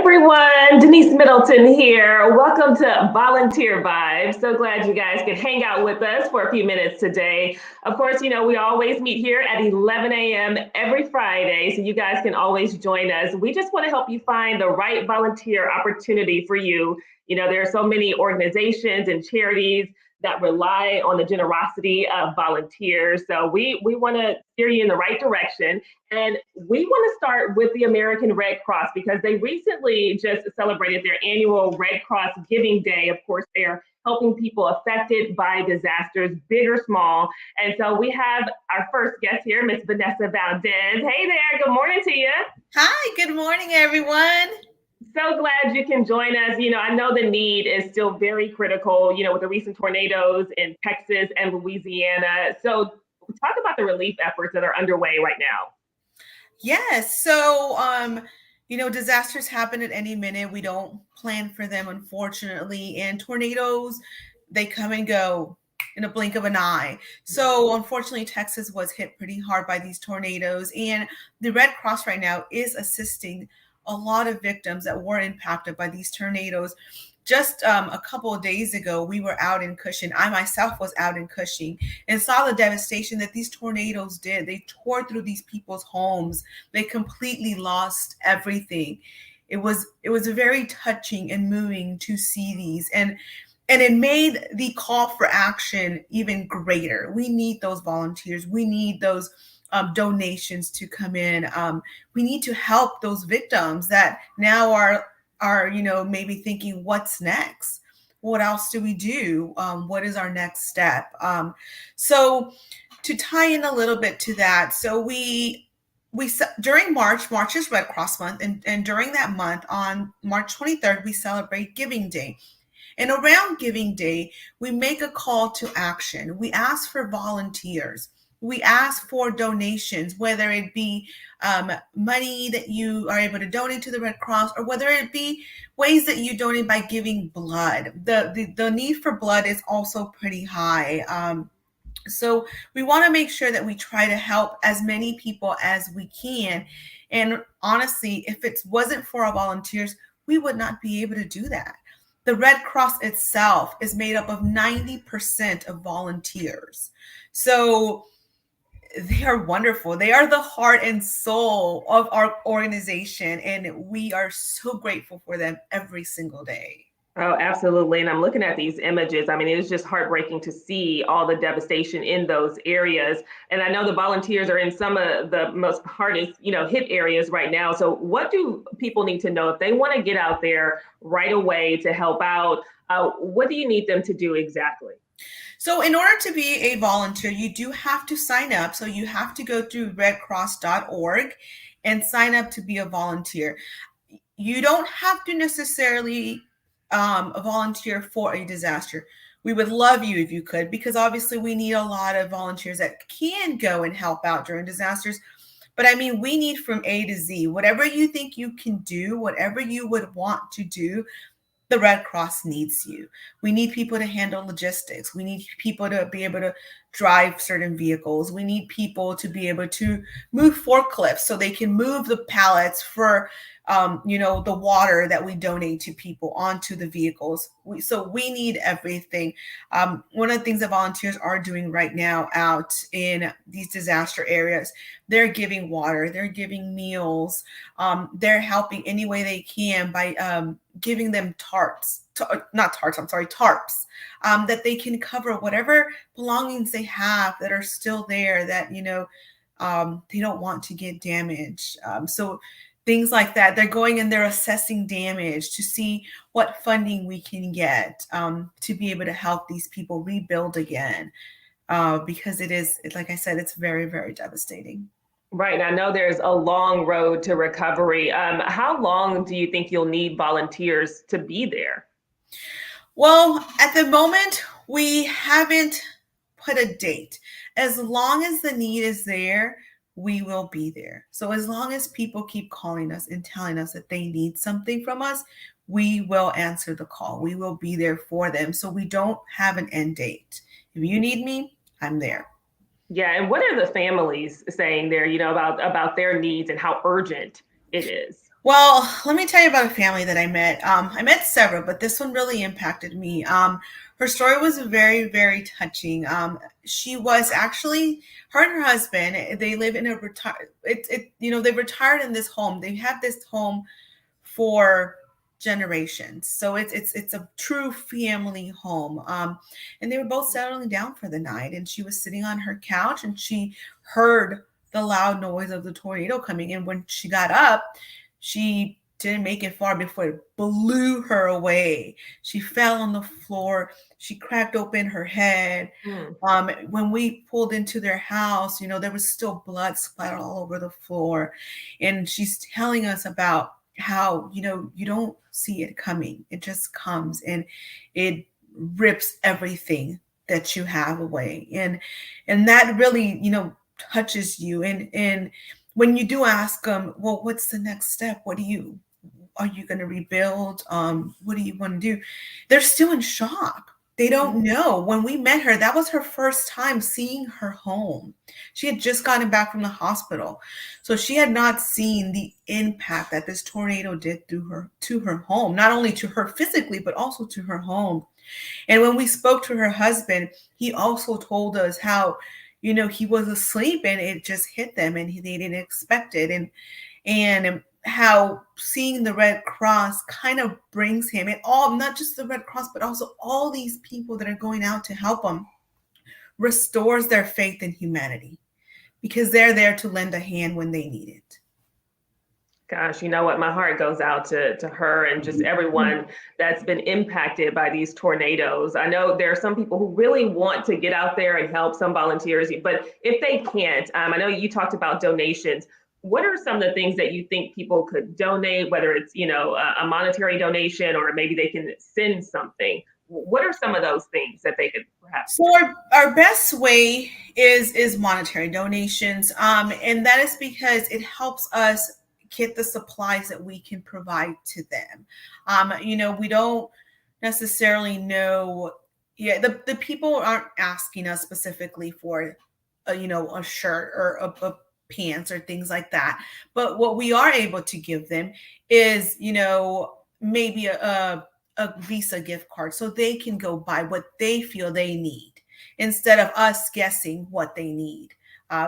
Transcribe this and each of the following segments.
everyone, Denise Middleton here. Welcome to Volunteer Vibes. So glad you guys could hang out with us for a few minutes today. Of course, we always meet here at 11 a.m. every Friday, so you guys can always join us. We just want to help you find the right volunteer opportunity for you. There are so many organizations and charities that rely on the generosity of volunteers. So we want to steer you in the right direction. And we want to start with the American Red Cross because they recently just celebrated their annual Red Cross Giving Day. Of course, they're helping people affected by disasters, big or small. And so we have our first guest here, Miss Vanessa Valdez. Hey there, good morning to you. Hi, good morning, everyone. So glad you can join us. I know the need is still very critical, with the recent tornadoes in Texas and Louisiana. So talk about the relief efforts that are underway right now. Yes. So, disasters happen at any minute. We don't plan for them, unfortunately. And tornadoes, they come and go in a blink of an eye. So, unfortunately, Texas was hit pretty hard by these tornadoes. And the Red Cross right now is assisting a lot of victims that were impacted by these tornadoes. Just a couple of days ago, we were out in Cushing. I myself was out in Cushing and saw the devastation that these tornadoes did. They tore through these people's homes. They completely lost everything. It was very touching and moving to see these, and it made the call for action even greater. We need those volunteers. We need those donations to come in. We need to help those victims that now are maybe thinking, what's next? What else do we do? What is our next step? So to tie in a little bit to that, so we during March is Red Cross month, and during that month on March 23rd we celebrate Giving Day. And around Giving Day, we make a call to action. We ask for volunteers. We ask for donations, whether it be money that you are able to donate to the Red Cross, or whether it be ways that you donate by giving blood. The need for blood is also pretty high. So we want to make sure that we try to help as many people as we can. And honestly, if it wasn't for our volunteers, we would not be able to do that. The Red Cross itself is made up of 90% of volunteers. So they are wonderful. They are the heart and soul of our organization, and we are so grateful for them every single day. Oh, absolutely. And I'm looking at these images. I mean, it is just heartbreaking to see all the devastation in those areas. And I know the volunteers are in some of the most hardest, hit areas right now. So what do people need to know if they want to get out there right away to help out? What do you need them to do exactly? So in order to be a volunteer, you do have to sign up. So you have to go to redcross.org and sign up to be a volunteer. You don't have to necessarily volunteer for a disaster. We would love you if you could, because obviously we need a lot of volunteers that can go and help out during disasters. But I mean, we need from A to Z, whatever you think you can do, whatever you would want to do, the Red Cross needs you. We need people to handle logistics. We need people to be able to drive certain vehicles. We need people to be able to move forklifts so they can move the pallets for, the water that we donate to people onto the vehicles. So we need everything. One of the things that volunteers are doing right now out in these disaster areas, they're giving water, they're giving meals, they're helping any way they can by giving them tarps, that they can cover whatever belongings they have that are still there that, they don't want to get damaged. So things like that, they're going and they're assessing damage to see what funding we can get to be able to help these people rebuild again. Because like I said, it's very, very devastating. Right. I know there's a long road to recovery. How long do you think you'll need volunteers to be there? Well, at the moment, we haven't put a date. As long as the need is there, we will be there. So as long as people keep calling us and telling us that they need something from us, we will answer the call. We will be there for them. So we don't have an end date. If you need me, I'm there. Yeah, and what are the families saying there, about their needs and how urgent it is? Well, let me tell you about a family that I met. I met several, but this one really impacted me. Her story was very, very touching. She was actually, her and her husband, they live in a they retired in this home. They had this home for generations. So it's a true family home. And they were both settling down for the night, and she was sitting on her couch and she heard the loud noise of the tornado coming in. When she got up, she didn't make it far before it blew her away. She fell on the floor. She cracked open her head. Mm. When we pulled into their house, there was still blood splattered all over the floor. And she's telling us about how, you don't see it coming. It just comes and it rips everything that you have away. And that really, touches you. And when you do ask them, well, what's the next step? Are you going to rebuild? What do you want to do? They're still in shock. They don't know. When we met her, that was her first time seeing her home. She had just gotten back from the hospital. So she had not seen the impact that this tornado did to her home, not only to her physically, but also to her home. And when we spoke to her husband, he also told us how, he was asleep and it just hit them and they didn't expect it. And how seeing the Red Cross kind of brings him, and all, not just the Red Cross, but also all these people that are going out to help them, restores their faith in humanity because they're there to lend a hand when they need it. Gosh, you know what? My heart goes out to her and just everyone that's been impacted by these tornadoes. I know there are some people who really want to get out there and help, some volunteers, but if they can't, I know you talked about donations. What are some of the things that you think people could donate, whether it's, a monetary donation or maybe they can send something? What are some of those things that they could perhaps? So our best way is monetary donations. And that is because it helps us get the supplies that we can provide to them. We don't necessarily know. Yeah, the people aren't asking us specifically for a shirt or a pants or things like that. But what we are able to give them is, maybe a Visa gift card so they can go buy what they feel they need instead of us guessing what they need.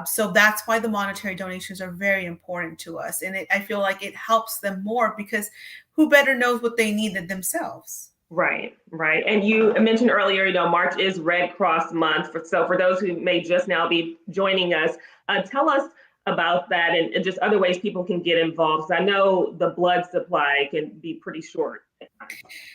So that's why the monetary donations are very important to us. And I feel like it helps them more because who better knows what they need than themselves? Right. And you mentioned earlier, March is Red Cross Month. So for those who may just now be joining us, tell us about that and just other ways people can get involved. I know the blood supply can be pretty short.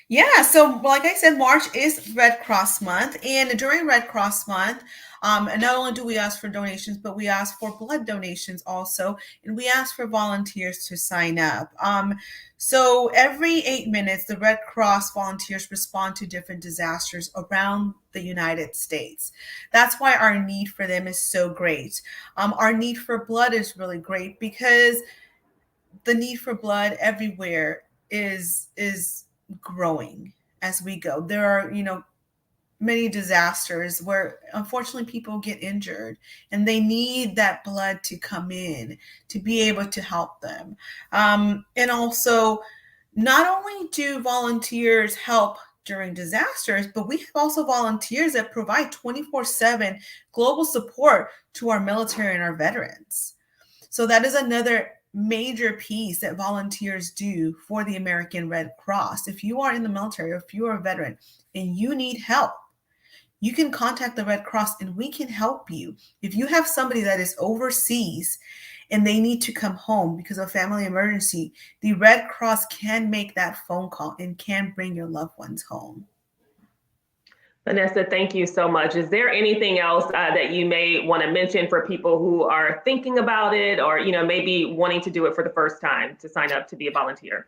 Yeah, so like I said, March is Red Cross Month, and during Red Cross Month, and not only do we ask for donations, but we ask for blood donations also, and we ask for volunteers to sign up. So every 8 minutes, the Red Cross volunteers respond to different disasters around the United States. That's why our need for them is so great. Our need for blood is really great because the need for blood everywhere is growing as we go. There are, many disasters where unfortunately people get injured and they need that blood to come in to be able to help them. And also, not only do volunteers help during disasters, but we have also volunteers that provide 24/7 global support to our military and our veterans. So that is another major piece that volunteers do for the American Red Cross. If you are in the military or if you are a veteran and you need help, you can contact the Red Cross and we can help you. If you have somebody that is overseas and they need to come home because of a family emergency, the Red Cross can make that phone call and can bring your loved ones home. Vanessa, thank you so much. Is there anything else that you may want to mention for people who are thinking about it or, maybe wanting to do it for the first time to sign up to be a volunteer?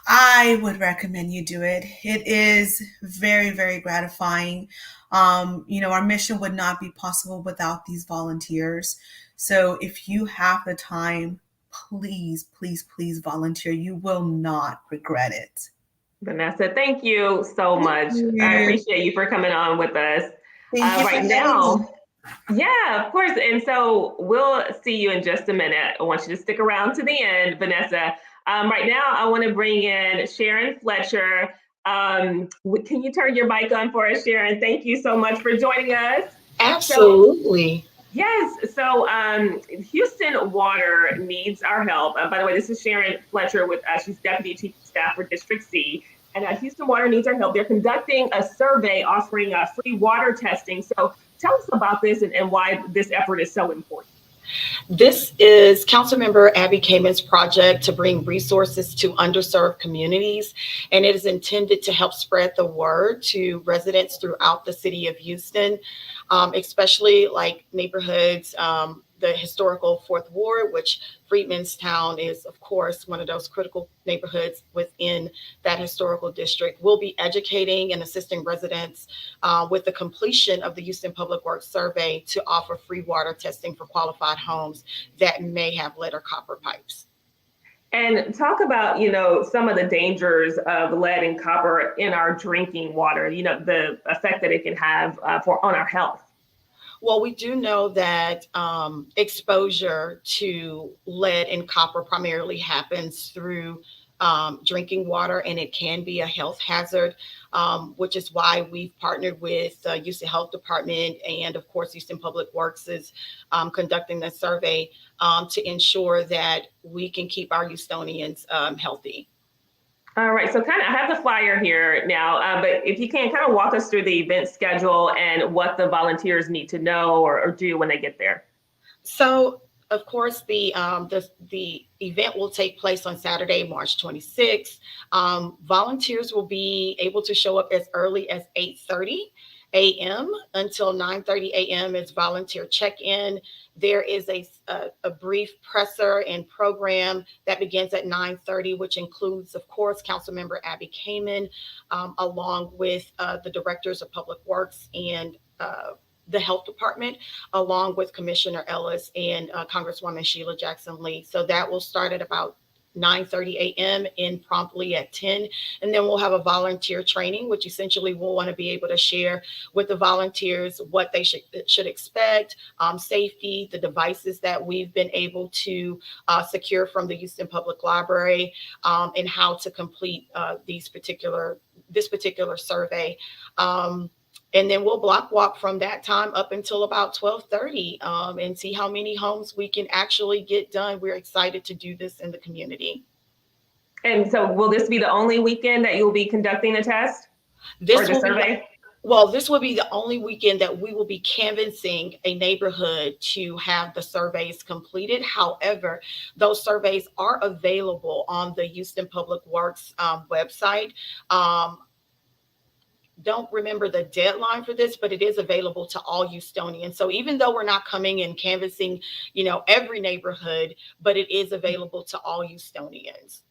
I would recommend you do it. It is very, very gratifying. Our mission would not be possible without these volunteers. So if you have the time, please, please, please volunteer. You will not regret it. Vanessa, thank you so much. I appreciate you for coming on with us. Thank you right now. Yeah, of course. And so we'll see you in just a minute. I want you to stick around to the end, Vanessa. Right now, I want to bring in Sharon Fletcher. Can you turn your mic on for us, Sharon? Thank you so much for joining us. Absolutely. Yes. So Houston Water needs our help. By the way, this is Sharon Fletcher with she's Deputy Chief of Staff for District C. And Houston Water needs our help. They're conducting a survey offering free water testing. So tell us about this and why this effort is so important. This is Councilmember Abby Kamin's project to bring resources to underserved communities, and it is intended to help spread the word to residents throughout the city of Houston, especially like neighborhoods, the historical Fourth Ward, which Freedmanstown is, of course, one of those critical neighborhoods within that historical district. We'll be educating and assisting residents with the completion of the Houston Public Works survey to offer free water testing for qualified homes that may have lead or copper pipes. And talk about, some of the dangers of lead and copper in our drinking water, the effect that it can have on our health. Well, we do know that exposure to lead and copper primarily happens through drinking water, and it can be a health hazard, which is why we've partnered with Houston Health Department and, of course, Houston Public Works is conducting the survey to ensure that we can keep our Houstonians healthy. All right, so I have the flyer here now, but if you can kind of walk us through the event schedule and what the volunteers need to know or do when they get there. So, of course, the event will take place on Saturday, March 26th. Volunteers will be able to show up as early as 8:30 a.m. until 9:30 a.m. is volunteer check-in. There is a brief presser and program that begins at 9:30, which includes, of course, Councilmember Abby Kamin, along with the directors of Public Works and the Health Department, along with Commissioner Ellis and Congresswoman Sheila Jackson-Lee. So that will start at about 9:30 a.m. and promptly at 10. And then we'll have a volunteer training, which essentially we'll want to be able to share with the volunteers what they should expect, safety, the devices that we've been able to secure from the Houston Public Library, and how to complete this particular survey. And then we'll block walk from that time up until about 12:30 and see how many homes we can actually get done. We're excited to do this in the community. And so will this be the only weekend that you'll be conducting the test or the survey? This will be the only weekend that we will be canvassing a neighborhood to have the surveys completed. However, those surveys are available on the Houston Public Works website. Don't remember the deadline for this, but it is available to all Houstonians. So even though we're not coming and canvassing, every neighborhood, but it is available to all Houstonians.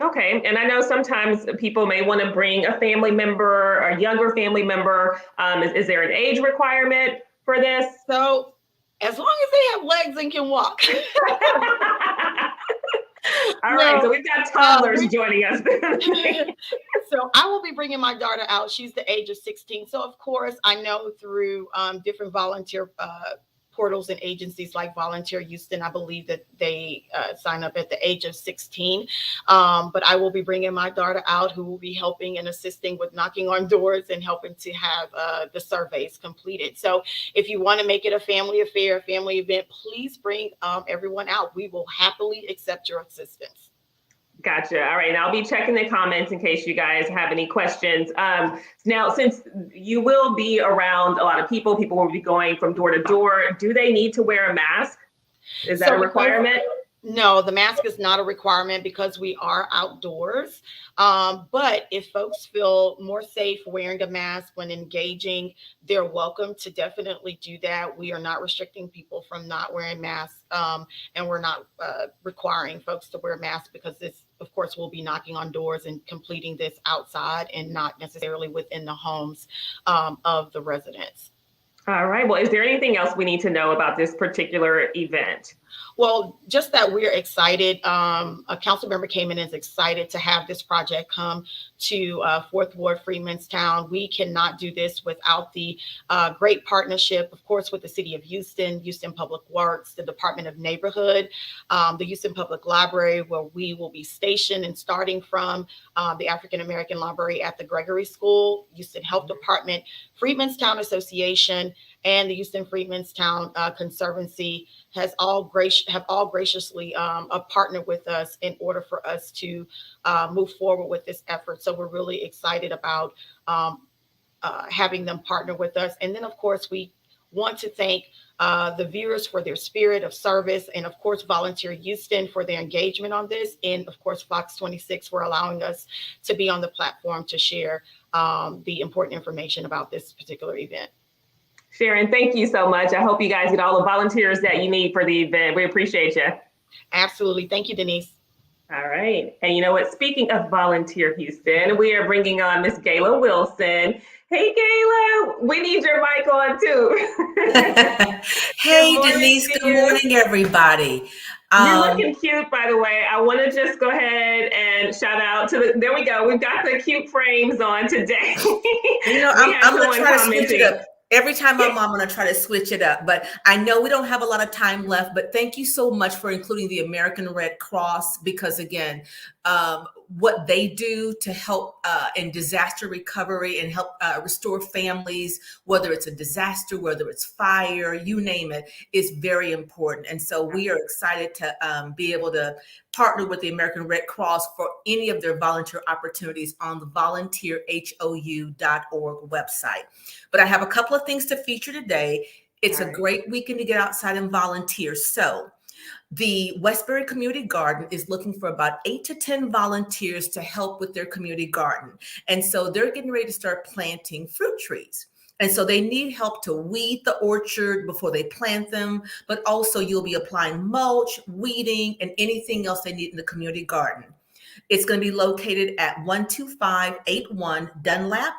Okay. And I know sometimes people may want to bring a family member or a younger family member. Is there an age requirement for this? So as long as they have legs and can walk. All right, so we've got toddlers joining us. So I will be bringing my daughter out. She's the age of 16. So of course, I know through different volunteer portals and agencies like Volunteer Houston, I believe that they sign up at the age of 16. But I will be bringing my daughter out, who will be helping and assisting with knocking on doors and helping to have the surveys completed. So if you want to make it a family affair, a family event, please bring everyone out. We will happily accept your assistance. Gotcha. All right. And I'll be checking the comments in case you guys have any questions. Now, since you will be around a lot of people will be going from door to door. Do they need to wear a mask? Is that a requirement? No, the mask is not a requirement because we are outdoors. But if folks feel more safe wearing a mask when engaging, they're welcome to definitely do that. We are not restricting people from not wearing masks, and we're not requiring folks to wear masks because this, of course, we'll be knocking on doors and completing this outside and not necessarily within the homes of the residents. All right. Well, is there anything else we need to know about this particular event? Well, just that we're excited. A council member came in and is excited to have this project come to Fourth Ward, Freemanstown. We cannot do this without the great partnership, of course, with the City of Houston, Houston Public Works, the Department of Neighborhood, the Houston Public Library, where we will be stationed and starting from the African American Library at the Gregory School, Houston Health Department, Freemanstown Association, and the Houston Freemanstown Conservancy have all graciously partnered with us in order for us to move forward with this effort. So we're really excited about having them partner with us. And then, of course, we want to thank the viewers for their spirit of service, and of course, Volunteer Houston for their engagement on this, and of course, Fox 26 for allowing us to be on the platform to share the important information about this particular event. Sharon, thank you so much. I hope you guys get all the volunteers that you need for the event. We appreciate you. Absolutely. Thank you, Denise. All right. And you know what? Speaking of Volunteer Houston, we are bringing on Miss Gayla Wilson. Hey, Gayla, we need your mic on too. Hey, Denise. Good morning, everybody. You're looking cute, by the way. I want to just go ahead and shout out to there we go. We've got the cute frames on today. I'm going to try to switch it up. Every time I'm on, I'm going to try to switch it up, but I know we don't have a lot of time left, but thank you so much for including the American Red Cross, because again, what they do to help in disaster recovery and help restore families, whether it's a disaster, whether it's fire, you name it, is very important. And so we are excited to be able to partner with the American Red Cross for any of their volunteer opportunities on the volunteerhou.org website. But I have a couple of things to feature today. It's a great weekend to get outside and volunteer. So the Westbury Community Garden is looking for about 8 to 10 volunteers to help with their community garden. And so they're getting ready to start planting fruit trees. And so they need help to weed the orchard before they plant them, but also you'll be applying mulch, weeding, and anything else they need in the community garden. It's going to be located at 12581 Dunlap,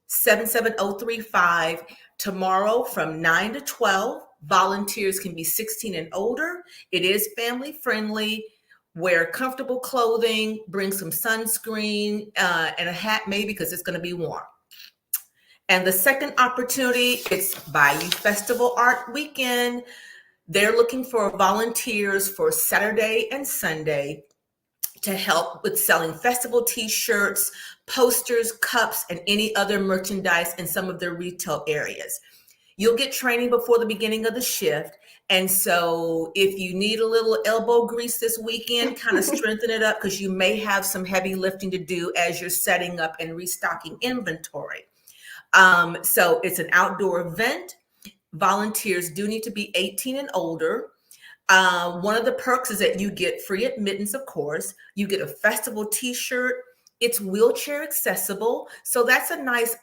77035, tomorrow from 9 to 12. Volunteers can be 16 and older. It is family friendly. Wear comfortable clothing, bring some sunscreen and a hat maybe, because it's going to be warm. And the second opportunity, it's Bayou Festival Art Weekend. They're looking for volunteers for Saturday and Sunday to help with selling festival t-shirts, posters, cups, and any other merchandise in some of their retail areas. You'll get training before the beginning of the shift. And so if you need a little elbow grease this weekend, kind of strengthen it up, because you may have some heavy lifting to do as you're setting up and restocking inventory. So it's an outdoor event. Volunteers do need to be 18 and older. One of the perks is that you get free admittance, of course. You get a festival t-shirt. It's wheelchair accessible. So that's a nice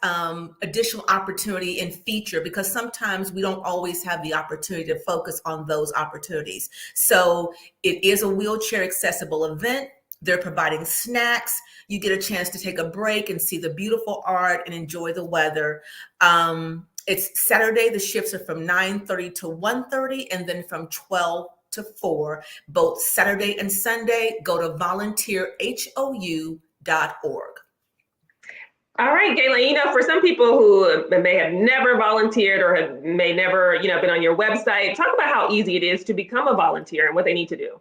additional opportunity and feature, because sometimes we don't always have the opportunity to focus on those opportunities. So it is a wheelchair accessible event. They're providing snacks. You get a chance to take a break and see the beautiful art and enjoy the weather. It's Saturday. The shifts are from 9:30 to 1:30, and then from 12 to 4, both Saturday and Sunday. Go to volunteerhou.org. All right, Gayla, for some people who may have never volunteered or may never, been on your website, talk about how easy it is to become a volunteer and what they need to do.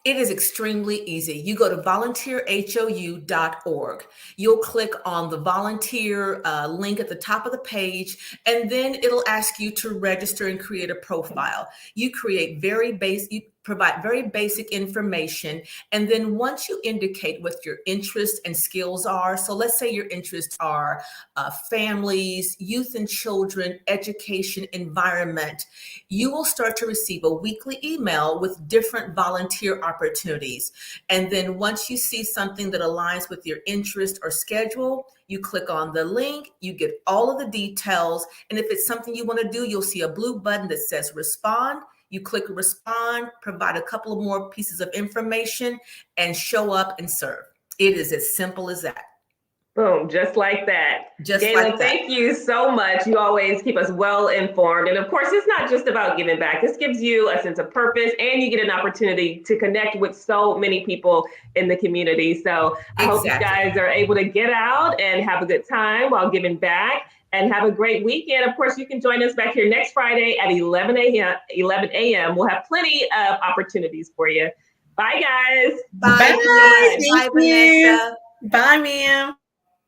It is extremely easy. You go to volunteerhou.org. You'll click on the volunteer link at the top of the page, and then it'll ask you to register and create a profile. You create you provide very basic information. And then once you indicate what your interests and skills are, so let's say your interests are families, youth and children, education, environment, you will start to receive a weekly email with different volunteer opportunities. And then once you see something that aligns with your interest or schedule, you click on the link, you get all of the details. And if it's something you want to do, you'll see a blue button that says respond. You click respond, provide a couple of more pieces of information, and show up and serve. It is as simple as that. Boom, just like that. Just Gayla, like that. thank you so much. You always keep us well informed. And of course, it's not just about giving back. This gives you a sense of purpose and you get an opportunity to connect with so many people in the community. So I hope you guys are able to get out and have a good time while giving back and have a great weekend. Of course, you can join us back here next Friday at 11 a.m. We'll have plenty of opportunities for you. Bye, guys. Bye. Bye. Bye, Vanessa. Bye, ma'am.